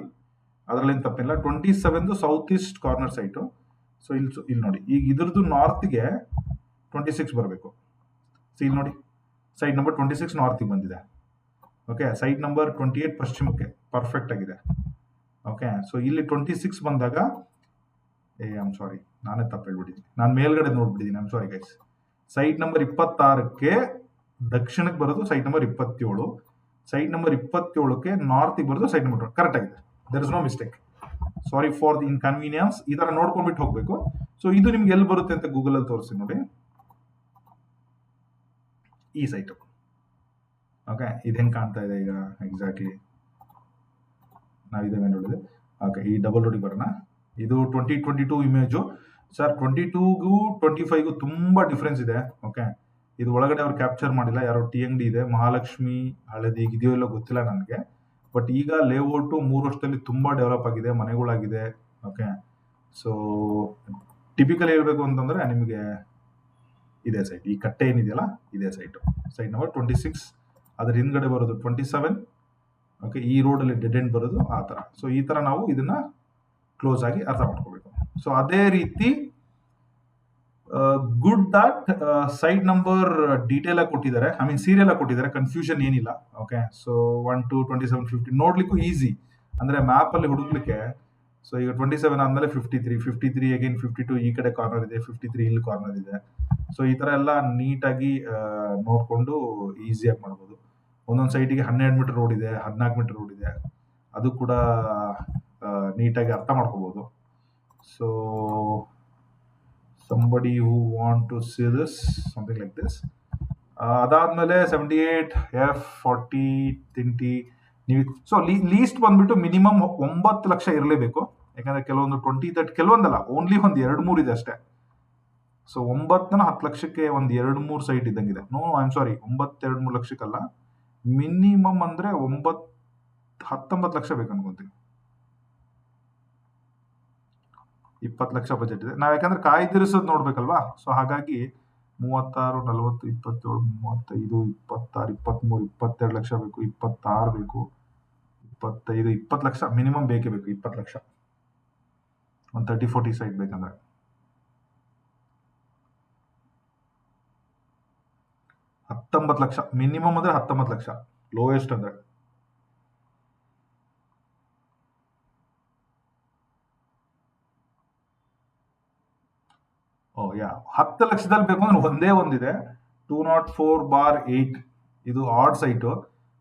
S1: ಅದರಲ್ಲೇನು ತಪ್ಪಿಲ್ಲ. 27 south East corner site. So ಇಲ್ಲಿ ನೋಡಿ, ಈಗ ಇದ್ರದ್ದು ನಾರ್ತ್ಗೆ 26 ಬರಬೇಕು. ಸೊ ಇಲ್ಲಿ ನೋಡಿ, ಸೈಟ್ ನಂಬರ್ 26 ನಾರ್ತಿಗೆ ಬಂದಿದೆ. ಓಕೆ, ಸೈಟ್ ನಂಬರ್ 28 ಪಶ್ಚಿಮಕ್ಕೆ ಪರ್ಫೆಕ್ಟ್ ಆಗಿದೆ. ಓಕೆ, ಸೊ ಇಲ್ಲಿ 26 ಬಂದಾಗ, ಐಮ್ ಸಾರಿ, ನಾನೇ ತಪ್ಪು ಹೇಳ್ಬಿಟ್ಟಿದ್ದೀನಿ, ನಾನು ಮೇಲ್ಗಡೆ ನೋಡ್ಬಿಟ್ಟಿದ್ದೀನಿ, I'm sorry guys. Site number 26ಕ್ಕೆ ದಕ್ಷಿಣಕ್ಕೆ ಬರೋದು ಸೈಟ್ ನಂಬರ್ 27, ಸೈಟ್ ನಂಬರ್ 27ಕ್ಕೆ ನಾರ್ತಿಗೆ ಬರೋದು ಸೈಟ್ ನಂಬರ್ ಕರೆಕ್ಟ್ ಆಗಿದೆ. There is no mistake. Sorry for the inconvenience. ಈ ತರ ನೋಡ್ಕೊಂಡ್ಬಿಟ್ಟು ಹೋಗ್ಬೇಕು. ಸೊ ಇದು ನಿಮ್ಗೆ ಎಲ್ಲಿ ಬರುತ್ತೆ ಅಂತ ಗೂಗಲಲ್ಲಿ ತೋರಿಸಿ ನೋಡಿ, ಈ ಸೈಟು. ಓಕೆ, ಇದು ಹೆಂಗೆ ಕಾಣ್ತಾ ಇದೆ ಈಗ ಎಕ್ಸಾಕ್ಟ್ಲಿ, ನಾವು ಇದೇ ಮೇಲೆ ನೋಡಿದೆ. ಓಕೆ, ಈ ಡಬಲ್ ರೋಡಿಗೆ ಬರೋಣ. ಇದು 2022 ಇಮೇಜು ಸರ್. 22ಗೂ 25ಗೂ ತುಂಬ ಡಿಫ್ರೆನ್ಸ್ ಇದೆ. ಓಕೆ, ಇದು ಒಳಗಡೆ ಅವ್ರು ಕ್ಯಾಪ್ಚರ್ ಮಾಡಿಲ್ಲ, ಯಾರೋ ಟೀ ಅಂಗಡಿ ಇದೆ, ಮಹಾಲಕ್ಷ್ಮಿ ಹಳದಿ ಇದೆಯೋ ಇಲ್ಲೋ ಗೊತ್ತಿಲ್ಲ ನನಗೆ. ಬಟ್ ಈಗ ಲೇಔಟು 3 ವರ್ಷದಲ್ಲಿ ತುಂಬ ಡೆವಲಪ್ ಆಗಿದೆ, ಮನೆಗಳಾಗಿದೆ. ಓಕೆ, ಸೊ ಟಿಪಿಕಲ್ ಹೇಳ್ಬೇಕು ಅಂತಂದರೆ ನಿಮಗೆ ಇದೇ ಸೈಟ್, ಈ ಕಟ್ಟೆ ಏನಿದೆಯಲ್ಲ ಇದೇ ಸೈಟು, ಸೈಟ್ ನಂಬರ್ 26. ಅದ್ರ ಹಿಂದ್ಗಡೆ ಬರೋದು 27. ಓಕೆ, ಈ ರೋಡಲ್ಲಿ ಡೆಡ್ ಎಂಡ್ ಬರೋದು ಆ ಥರ. ಸೊ ಈ ಥರ ನಾವು ಇದನ್ನ ಕ್ಲೋಸ್ ಆಗಿ ಅರ್ಥ ಮಾಡ್ಕೋಬೇಕು. ಸೊ ಅದೇ ರೀತಿ good that site number detail ಆಗಿ ಕೊಟ್ಟಿದ್ದಾರೆ, ಐ ಮೀನ್ ಸೀರಿಯಲ್ ಆಗಿ ಕೊಟ್ಟಿದ್ದಾರೆ, ಕನ್ಫ್ಯೂಷನ್ ಏನಿಲ್ಲ. ಓಕೆ, ಸೊ 1 2 27 50 ನೋಡ್ಲಿಕ್ಕೂ ಈಸಿ, ಅಂದ್ರೆ ಮ್ಯಾಪ್ ಅಲ್ಲಿ ಹುಡುಕ್ಲಿಕ್ಕೆ. ಸೊ ಈಗ 27 ಆದ್ಮೇಲೆ 53 ಅಗೇನ್ 52 ಈ ಕಡೆ ಕಾರ್ನರ್ ಇದೆ, 53 ಇಲ್ಲಿ ಕಾರ್ನರ್ ಇದೆ. ಸೊ ಈ ತರ ಎಲ್ಲ ನೀಟಾಗಿ ನೋಡ್ಕೊಂಡು ಈಸಿಯಾಗಿ ಮಾಡ್ಬೋದು. ಒಂದೊಂದು ಸೈಟಿಗೆ 12 ಮೀಟರ್ ರೋಡ್ ಇದೆ, 14 ಮೀಟರ್ ರೋಡ್ ಇದೆ, ಅದು ಕೂಡ ನೀಟಾಗಿ ಅರ್ಥ ಮಾಡ್ಕೋಬಹುದು. So somebody who want to see this, something like this. ಅದಾದ್ಮೇಲೆ 78 F40 ತಿಂಟಿ ನೀವು. ಸೊ ಲೀಸ್ಟ್ ಬಂದ್ಬಿಟ್ಟು ಮಿನಿಮಮ್ 9 ಲಕ್ಷ ಇರಲೇಬೇಕು. ಯಾಕಂದ್ರೆ ಕೆಲವೊಂದು 20-30, ಕೆಲವೊಂದಲ್ಲ, ಓನ್ಲಿ ಒಂದು 2-3 ಇದೆ ಅಷ್ಟೇ. ಸೊ 9-10 ಲಕ್ಷಕ್ಕೆ ಒಂದು 2-3 ಸೈಟ್ ಇದ್ದಂಗಿದೆ. ನೋ, ಐ ಆಮ್ ಸಾರಿ, 9-2-3 ಲಕ್ಷಕ್ಕಲ್ಲ, ಮಿನಿಮಮ್ ಅಂದ್ರೆ 19 ಲಕ್ಷ ಬೇಕು ಅನ್ಕೊಂತೀನಿ. 20 ಲಕ್ಷ ಬಜೆಟ್ ಇದೆ. ನಾವ್ ಯಾಕಂದ್ರೆ ಕಾಯ್ದಿರಿಸೋದು ನೋಡ್ಬೇಕಲ್ವಾ. ಸೊ ಹಾಗಾಗಿ 36, 40, 27, 35, 26, 23, 22 ಲಕ್ಷ ಬೇಕು, 26 ಬೇಕು, 25, 20 ಲಕ್ಷ ಮಿನಿಮಮ್ ಬೇಕೇ ಬೇಕು. 20 ಲಕ್ಷ ಒಂದು 30-40 ಸೈಟ್ ಬೇಕಂದ್ರೆ. 19 ಲಕ್ಷ ಮಿನಿಮಮ್ ಅಂದ್ರೆ 19 ಲಕ್ಷ ಲೋಯೆಸ್ಟ್ ಅಂದ್ರೆ. ಓ ಯಾ, 10 ಲಕ್ಷದಲ್ಲಿ ಬೇಕು ಅಂದ್ರೆ ಒಂದೇ ಒಂದಿದೆ, 204/8. ಇದು ಆಡ್ ಸೈಟು.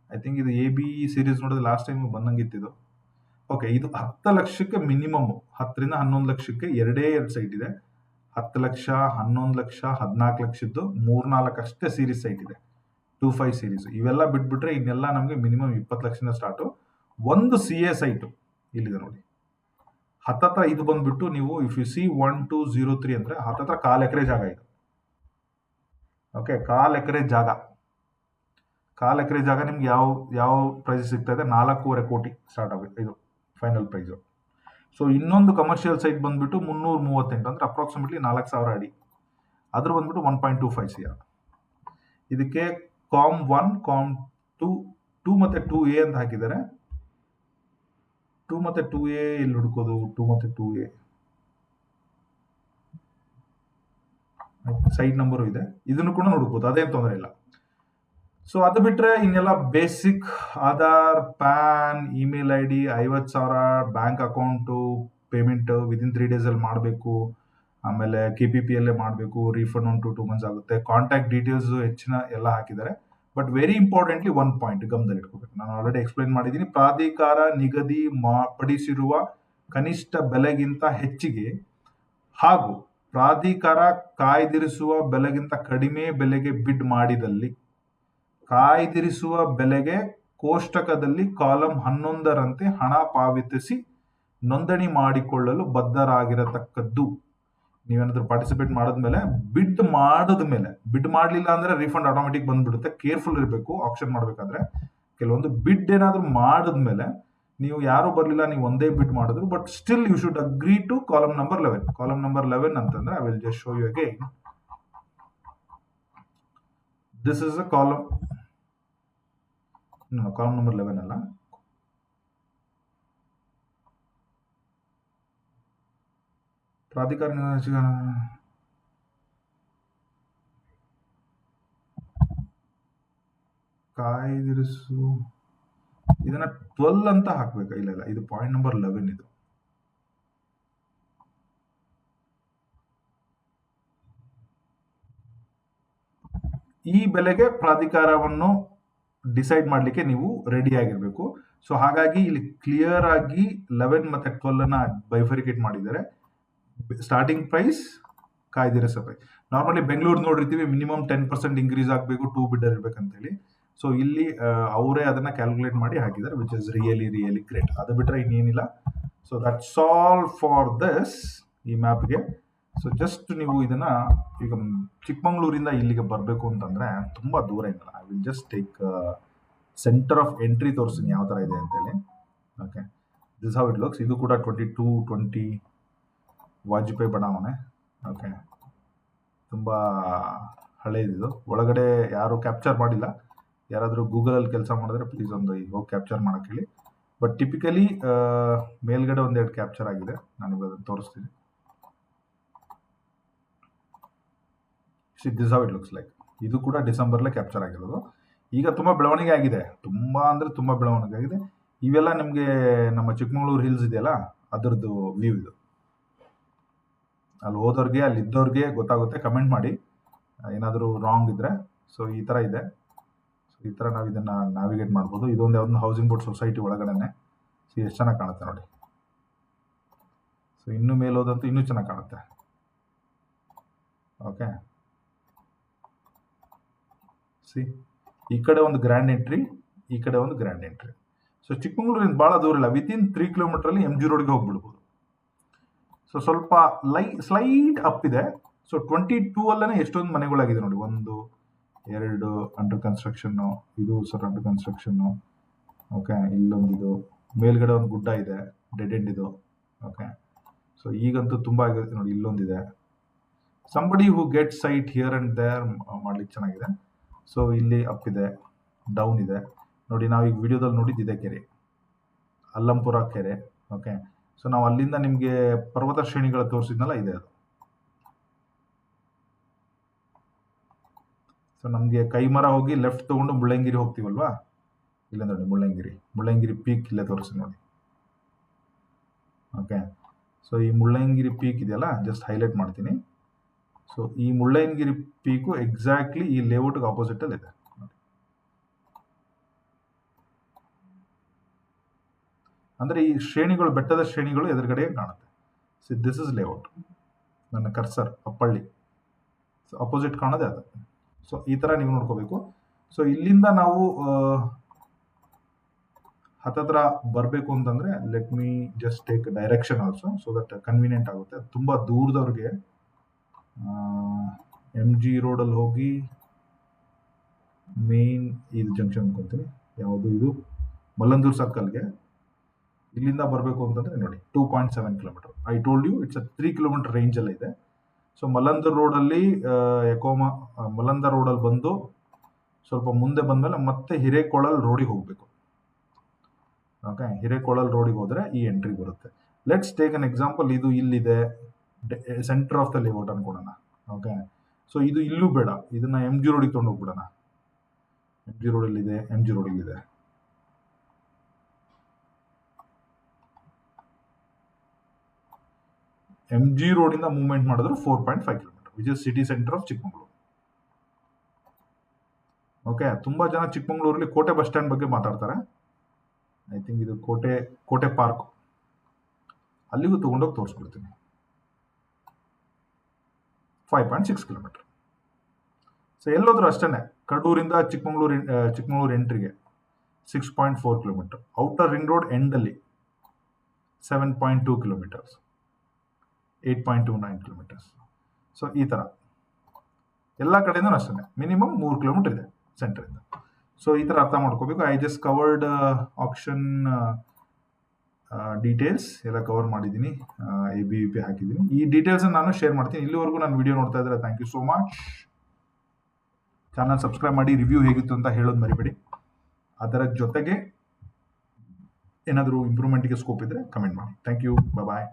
S1: ಐ ಥಿಂಕ್ ಇದು AB ಸೀರೀಸ್ ನೋಡಿದ್ರೆ ಲಾಸ್ಟ್ ಟೈಮ್ ಬಂದಂಗಿತ್ತು. ಓಕೆ, ಇದು 10 ಲಕ್ಷಕ್ಕೆ ಮಿನಿಮಮ್, 10ರಿಂದ 11 ಲಕ್ಷಕ್ಕೆ ಎರಡೇ 2 ಸೈಟ್ ಇದೆ. 10 ಲಕ್ಷ, 11 ಲಕ್ಷ, 14 ಲಕ್ಷದ್ದು 3-4 ಅಷ್ಟೇ ಸೀರೀಸ್ ಸೈಟ್ ಇದೆ, 25 ಸೀರೀಸ್. ಇವೆಲ್ಲ ಬಿಟ್ಬಿಟ್ರೆ ಇನ್ನೆಲ್ಲ ನಮಗೆ ಮಿನಿಮಮ್ 20 ಲಕ್ಷದಿಂದ ಸ್ಟಾರ್ಟು. ಒಂದು CA ಸೈಟು ಇಲ್ಲಿದೆ ನೋಡಿ, ಹತ್ತತ್ರ ಇದು ಬಂದ್ಬಿಟ್ಟು ನೀವು ಇಫ್ ಯು ಸಿ 1203 ಅಂದ್ರೆ ಹತ್ತತ್ರ 1/4 ಎಕರೆ ಜಾಗ ಇದು. ಓಕೆ, 1/4 ಎಕರೆ ಜಾಗ, 1/4 ಎಕರೆ ಜಾಗ ನಿಮ್ಗೆ ಯಾವ ಪ್ರೈಸ್ ಸಿಗ್ತಾ ಇದೆ? 4.25 ಕೋಟಿ ಸ್ಟಾರ್ಟ್ ಆಗುತ್ತೆ ಇದು ಫೈನಲ್ ಪ್ರೈಸು. ಸೊ ಇನ್ನೊಂದು ಕಮರ್ಷಿಯಲ್ ಸೈಟ್ ಬಂದ್ಬಿಟ್ಟು 338 ಅಂದ್ರೆ ಅಪ್ರಾಕ್ಸಿಮೇಟ್ಲಿ 4,000 ಅಡಿ, ಅದ್ರ ಬಂದ್ಬಿಟ್ಟು 1.25 CR. ಇದಕ್ಕೆ ಕಾಮ್ 1, ಕಾಮ್ 2 ಮತ್ತೆ 2A ಅಂತ ಹಾಕಿದ್ದಾರೆ. 2 ಮತ್ತೆ 2A ಇಲ್ಲಿ ಹುಡುಕೋದು, 2 ಮತ್ತೆ 2A ಸೈಟ್ ನಂಬರು ಇದೆ, ಇದನ್ನು ಕೂಡ ನೋಡ್ಬೋದು, ಅದೇನು ತೊಂದರೆ ಇಲ್ಲ. ಸೊ ಅದು ಬಿಟ್ರೆ ಇನ್ನೆಲ್ಲ basic Aadhaar, PAN, email I D, 50,000 bank account, payment within 3 days ಅಲ್ಲಿ ಮಾಡಬೇಕು. ಆಮೇಲೆ KPP ಅಲ್ಲೇ ಮಾಡಬೇಕು, ರೀಫಂಡ್ 1 to 2 months ಆಗುತ್ತೆ. ಕಾಂಟ್ಯಾಕ್ಟ್ ಡೀಟೇಲ್ಸ್ ಹೆಚ್ಚಿನ ಎಲ್ಲ ಹಾಕಿದ್ದಾರೆ. But very importantly one point ಗಮನದಲ್ಲಿ ಇಟ್ಕೋಬೇಕು, ನಾನು ಆಲ್ರೆಡಿ ಎಕ್ಸ್ಪ್ಲೈನ್ ಮಾಡಿದ್ದೀನಿ. ಪ್ರಾಧಿಕಾರ ನಿಗದಿ ಪಡಿಸಿರುವ ಕನಿಷ್ಠ ಬೆಲೆಗಿಂತ ಹೆಚ್ಚಿಗೆ ಹಾಗೂ ಪ್ರಾಧಿಕಾರ ಕಾಯ್ದಿರಿಸುವ ಬೆಲೆಗಿಂತ ಕಡಿಮೆ ಬೆಲೆಗೆ ಬಿಡ್ ಮಾಡಿದಲ್ಲಿ ಕಾಯ್ದಿರಿಸುವ ಬೆಲೆಗೆ ಕೋಷ್ಟಕದಲ್ಲಿ ಕಾಲಂ 11ರಂತೆ ಹಣ ಪಾವತಿಸಿ ನೋಂದಣಿ ಮಾಡಿಕೊಳ್ಳಲು ಬದ್ಧರಾಗಿರತಕ್ಕದ್ದು. ನೀವೇನಾದ್ರೂ ಪಾರ್ಟಿಸಿಪೇಟ್ ಮಾಡಿದ್ಮೇಲೆ, ಬಿಡ್ ಮಾಡಲಿಲ್ಲ ಅಂದ್ರೆ ರಿಫಂಡ್ ಆಟೋಮೆಟಿಕ್ ಬಂದ್ಬಿಡುತ್ತೆ. ಕೇರ್ಫುಲ್ ಇರಬೇಕು ಆಪ್ಷನ್ ಮಾಡಬೇಕಾದ್ರೆ. ಕೆಲವೊಂದು ಬಿಡ್ ಏನಾದ್ರೂ ಮಾಡಿದ್ಮೇಲೆ ನೀವು ಯಾರು ಬರಲಿಲ್ಲ, ನೀವು ಒಂದೇ ಬಿಡ್ ಮಾಡಿದ್ರು, but still you should agree to column number 11. Column number 11 ಅಂತಂದ್ರೆ I will just show you again. This is a column number 11 ಅಲ್ಲ, ಪ್ರಾಧಿಕಾರ ಕಾಯ್ದಿರಿಸು, ಇದನ್ನ 12 ಅಂತ ಹಾಕ್ಬೇಕು. ಇಲ್ಲ, ಇದು ಪಾಯಿಂಟ್ ನಂಬರ್ 11. ಇದು ಈ ಬೆಲೆಗೆ ಪ್ರಾಧಿಕಾರವನ್ನು ಡಿಸೈಡ್ ಮಾಡಲಿಕ್ಕೆ ನೀವು ರೆಡಿ ಆಗಿರಬೇಕು. ಸೊ ಹಾಗಾಗಿ ಇಲ್ಲಿ ಕ್ಲಿಯರ್ ಆಗಿ 11 ಮತ್ತೆ 12 ಬೈಫರಿಕೇಟ್ ಮಾಡಿದ್ದಾರೆ. ಸ್ಟಾರ್ಟಿಂಗ್ ಪ್ರೈಸ್, ಕಾಯ್ದಿರಿಸೋ ಪ್ರೈಸ್. ನಾರ್ಮಲಿ ಬೆಂಗಳೂರು ನೋಡಿರ್ತೀವಿ, ಮಿನಿಮಮ್ 10% ಇನ್ಕ್ರೀಸ್ ಆಗಬೇಕು, 2 ಬಿಡ್ಡರ್ ಇರ್ಬೇಕಂತೇಳಿ. ಸೊ ಇಲ್ಲಿ ಅವರೇ ಅದನ್ನ ಕ್ಯಾಲ್ಕುಲೇಟ್ ಮಾಡಿ ಹಾಕಿದ್ದಾರೆ, ವಿಚ್ ಇಸ್ ರಿಯಲಿ ಗ್ರೇಟ್. ಅದು ಬಿಟ್ರೆ ಇನ್ನೇನಿಲ್ಲ. So that's all for this, ಈ ಮ್ಯಾಪ್ಗೆ. ಸೊ ಜಸ್ಟ್ ನೀವು ಇದನ್ನ ಈಗ ಚಿಕ್ಕಮಂಗ್ಳೂರಿಂದ ಇಲ್ಲಿಗೆ ಬರಬೇಕು ಅಂತಂದ್ರೆ ತುಂಬಾ ದೂರ ಇಲ್ಲ. I will just take centre of entry ತೋರಿಸ್ತೀನಿ ಯಾವ ತರ ಇದೆ ಅಂತೇಳಿ. Okay, this how it looks. ಇದು ಕೂಡ 2220 ವಾಜಪೇಯಿ ಬಡಾವಣೆ. ಓಕೆ, ತುಂಬಾ ಹಳೇದಿದು. ಒಳಗಡೆ ಯಾರು ಕ್ಯಾಪ್ಚರ್ ಮಾಡಿಲ್ಲ. ಯಾರಾದರೂ ಗೂಗಲಲ್ಲಿ ಕೆಲಸ ಮಾಡಿದ್ರೆ ಪ್ಲೀಸ್ ಒಂದು ಈಗ ಹೋಗಿ ಕ್ಯಾಪ್ಚರ್ ಮಾಡಕ್ಕೆ ಹೇಳಿ. ಬಟ್ ಟಿಪಿಕಲಿ ಮೇಲ್ಗಡೆ ಒಂದೆರಡು ಕ್ಯಾಪ್ಚರ್ ಆಗಿದೆ, ನಾನು ಅದನ್ನು ತೋರಿಸ್ತೀನಿ. This how it looks like. ಇದು ಕೂಡ ಡಿಸೆಂಬರ್ಲೇ ಕ್ಯಾಪ್ಚರ್ ಆಗಿರೋದು. ಈಗ ತುಂಬ ಬೆಳವಣಿಗೆ ಆಗಿದೆ, ತುಂಬ ಅಂದರೆ ತುಂಬ ಬೆಳವಣಿಗೆ ಆಗಿದೆ. ಇವೆಲ್ಲ ನಿಮಗೆ ನಮ್ಮ ಚಿಕ್ಕಮಗಳೂರು ಹಿಲ್ಸ್ ಇದೆಯಲ್ಲ, ಅದರದ್ದು ವ್ಯೂ ಇದು. ಅಲ್ಲಿ ಹೋದವ್ರಿಗೆ, ಅಲ್ಲಿ ಇದ್ದವ್ರಿಗೆ ಗೊತ್ತಾಗುತ್ತೆ. ಕಮೆಂಟ್ ಮಾಡಿ ಏನಾದರೂ ರಾಂಗ್ ಇದ್ರೆ. ಸೊ ಈ ಥರ ಇದೆ. ಸೊ ಈ ಥರ ನಾವು ಇದನ್ನು ನ್ಯಾವಿಗೇಟ್ ಮಾಡ್ಬೋದು. ಇದೊಂದು ಯಾವ್ದು ಹೌಸಿಂಗ್ ಬೋರ್ಡ್ ಸೊಸೈಟಿ ಒಳಗಡೆನೆ. ಸೊ ಎಷ್ಟು ಚೆನ್ನಾಗಿ ಕಾಣುತ್ತೆ ನೋಡಿ. ಸೊ ಇನ್ನೂ ಮೇಲೆ ಹೋದಂತೂ ಇನ್ನೂ ಚೆನ್ನಾಗಿ ಕಾಣುತ್ತೆ. ಓಕೆ, ಸಿ, ಈ ಕಡೆ ಒಂದು ಗ್ರ್ಯಾಂಡ್ ಎಂಟ್ರಿ, ಈ ಕಡೆ ಒಂದು ಗ್ರ್ಯಾಂಡ್ ಎಂಟ್ರಿ. ಸೊ ಚಿಕ್ಕಮಗಳೂರಿಂದ ಭಾಳ ದೂರ ಇಲ್ಲ, ವಿತಿನ್ 3 ಕಿಲೋಮೀಟರಲ್ಲಿ MG ರೋಡ್ಗೆ ಹೋಗ್ಬಿಡ್ಬೋದು. ಸೊ ಸ್ವಲ್ಪ ಸ್ಲೈಟ್ ಅಪ್ ಇದೆ. ಸೊ 22 ಅಲ್ಲೇ ಎಷ್ಟೊಂದು ಮನೆಗಳಾಗಿದೆ ನೋಡಿ. 1, 2 ಅಂಡರ್ ಕನ್ಸ್ಟ್ರಕ್ಷನ್ನು, ಇದು ಸರ್ ಅಂಡರ್ ಕನ್ಸ್ಟ್ರಕ್ಷನ್ನು. ಓಕೆ, ಇಲ್ಲೊಂದಿದು, ಮೇಲ್ಗಡೆ ಒಂದು ಗುಡ್ಡ ಇದೆ, ಡೆಡ್ ಎಂಡ್ ಇದು. ಓಕೆ, ಸೊ ಈಗಂತೂ ತುಂಬ ಆಗಿದೆ ನೋಡಿ. ಇಲ್ಲೊಂದಿದೆ. Somebody who get site here and there ಮಾಡ್ಲಿಕ್ಕೆ ಚೆನ್ನಾಗಿದೆ. ಸೊ ಇಲ್ಲಿ ಅಪ್ ಇದೆ, ಡೌನ್ ಇದೆ ನೋಡಿ. ನಾವು ಈಗ ವಿಡಿಯೋದಲ್ಲಿ ನೋಡಿದ್ದಿದೆ ಕೆರೆ, ಅಲ್ಲಂಪುರ ಕೆರೆ. ಓಕೆ, ಸೊ ನಾವು ಅಲ್ಲಿಂದ ನಿಮಗೆ ಪರ್ವತ ಶ್ರೇಣಿಗಳ ತೋರಿಸಿದ್ನಲ್ಲ, ಇದೆ ಅದು. ಸೊ ನಮಗೆ ಕೈಮರ ಹೋಗಿ ಲೆಫ್ಟ್ ತಗೊಂಡು ಮುಳ್ಳಂಗಿರಿ ಹೋಗ್ತೀವಲ್ವಾ, ಇಲ್ಲ ನೋಡಿ ಮುಳ್ಳಂಗಿರಿ ಪೀಕ್ ಇಲ್ಲೇ ತೋರಿಸಿ ನೋಡಿ. ಓಕೆ, ಸೊ ಈ ಮುಳ್ಳಂಗಿರಿ ಪೀಕ್ ಇದೆಯಲ್ಲ, ಜಸ್ಟ್ ಹೈಲೈಟ್ ಮಾಡ್ತೀನಿ. ಸೊ ಈ ಮುಳ್ಳಯ್ಯನಗಿರಿ ಪೀಕು ಎಕ್ಸಾಕ್ಟ್ಲಿ ಈ ಲೇಔಟ್ಗೆ ಆಪೋಸಿಟ್ ಅಲ್ಲಿ ಇದೆ. ಅಂದ್ರೆ ಈ ಶ್ರೇಣಿಗಳು, ಬೆಟ್ಟದ ಶ್ರೇಣಿಗಳು ಎದುರುಗಡೆ ಕಾಣುತ್ತೆ. So this is layout. ನನ್ನ ಕರ್ಸರ್ ಅಪ್ಪಳ್ಳಿ, ಸೊ ಅಪೋಸಿಟ್ ಕಾಣೋದೇ ಅದು. ಸೊ ಈ ತರ ನೀವು ನೋಡ್ಕೋಬೇಕು. ಸೊ ಇಲ್ಲಿಂದ ನಾವು ಹತ್ತತ್ರ ಬರಬೇಕು ಅಂತಂದ್ರೆ, let me just take direction also, so that convenient ಆಗುತ್ತೆ. ತುಂಬಾ ದೂರದವ್ರಿಗೆ MG ರೋಡಲ್ಲಿ ಹೋಗಿ ಮೇನ್ ಇದು ಜಂಕ್ಷನ್ ಅನ್ಕೊಂತೀನಿ, ಯಾವುದು ಇದು, ಮಲ್ಲಂದೂರ್ ಸರ್ಕಲ್ಗೆ ಇಲ್ಲಿಂದ ಬರಬೇಕು ಅಂತಂದ್ರೆ ನೋಡಿ 2.7 kilometre. I told you it's 3 kilometre range ಅಲ್ಲಿ ಇದೆ. ಸೊ ಮಲ್ಲಂದೂರ್ ರೋಡಲ್ಲಿ ಮಲ್ಲಂದ ರೋಡಲ್ಲಿ ಬಂದು ಸ್ವಲ್ಪ ಮುಂದೆ ಬಂದ್ಮೇಲೆ ಮತ್ತೆ ಹಿರೇಕೊಳಲ್ ರೋಡಿಗೆ ಹೋಗ್ಬೇಕು. ಓಕೆ, ಹಿರೇಕೊಳಲ್ ರೋಡಿಗೆ ಹೋದ್ರೆ ಈ ಎಂಟ್ರಿ ಬರುತ್ತೆ. Let's take an example. ಇದು ಇಲ್ಲಿದೆ, ಸೆಂಟರ್ ಆಫ್ ದ ಲೇಔಟ್ ಅನ್ಕೊಳ್ಳೋಣ. ಓಕೆ, ಸೊ ಇದು ಇಲ್ಲೂ ಬೇಡ, ಇದನ್ನ ಎಂ ಜಿ ರೋಡಿಗೆ ತೊಗೊಂಡು ಹೋಗ್ಬಿಡೋಣ. ಎಂ ಜಿ ರೋಡಲ್ಲಿದೆ, ಎಂ ಜಿ ರೋಡಲ್ಲಿದೆ. ಎಂ ಜಿ ರೋಡಿಂದ ಮೂವ್ಮೆಂಟ್ ಮಾಡಿದ್ರು 4.5 kilometre, which is city centre of Chikkamagaluru. Okay, ತುಂಬಾ ಜನ ಚಿಕ್ಕಮಗಳೂರಲ್ಲಿ ಕೋಟೆ ಬಸ್ ಸ್ಟ್ಯಾಂಡ್ ಬಗ್ಗೆ ಮಾತಾಡ್ತಾರೆ. ಐ ಥಿಂಕ್ ಇದು ಕೋಟೆ ಪಾರ್ಕ್, ಅಲ್ಲಿಗೂ ತಗೊಂಡೋಗಿ ತೋರಿಸ್ಬಿಡ್ತೀನಿ. 5.6 ಕಿಲೋಮೀಟರ್. ಸೊ ಎಲ್ಲೋದ್ರೂ ಅಷ್ಟೇ, ಕಡೂರಿಂದ ಚಿಕ್ಕಮಗಳೂರು ಎಂಟ್ರಿಗೆ 6.4 ಕಿಲೋಮೀಟರ್. ಔಟರ್ ರಿಂಗ್ ರೋಡ್ ಎಂಡಲ್ಲಿ 7.2 ಕಿಲೋಮೀಟರ್ಸ್, 8.29 ಕಿಲೋಮೀಟರ್ಸ್. ಸೊ ಈ ಥರ ಎಲ್ಲ ಕಡೆಯಿಂದ ಅಷ್ಟೇ, ಮಿನಿಮಮ್ 3 ಕಿಲೋಮೀಟರ್ ಇದೆ ಸೆಂಟ್ರಿಂದ. ಸೊ ಈ ಥರ ಅರ್ಥ ಮಾಡ್ಕೋಬೇಕು. I just covered action details ಎಲ್ಲ ಕವರ್ ಮಾಡಿದ್ದೀನಿ, ABVP ಹಾಕಿದ್ದೀನಿ. ಈ ಡೀಟೇಲ್ಸ್ ನಾನು ಶೇರ್ ಮಾಡ್ತೀನಿ. ಇಲ್ಲಿವರೆಗೂ ನಾನು ವಿಡಿಯೋ ನೋಡ್ತಾ ಇದ್ರೆ thank you so much. Channel subscribe ಮಾಡಿ, ರಿವ್ಯೂ ಹೇಗಿತ್ತು ಅಂತ ಹೇಳೋದು ಮರಿಬೇಡಿ. ಅದರ ಜೊತೆಗೆ ಏನಾದರೂ ಇಂಪ್ರೂವ್ಮೆಂಟ್ಗೆ ಸ್ಕೋಪ್ ಇದ್ರೆ ಕಮೆಂಟ್ ಮಾಡಿ. Thank you, bye.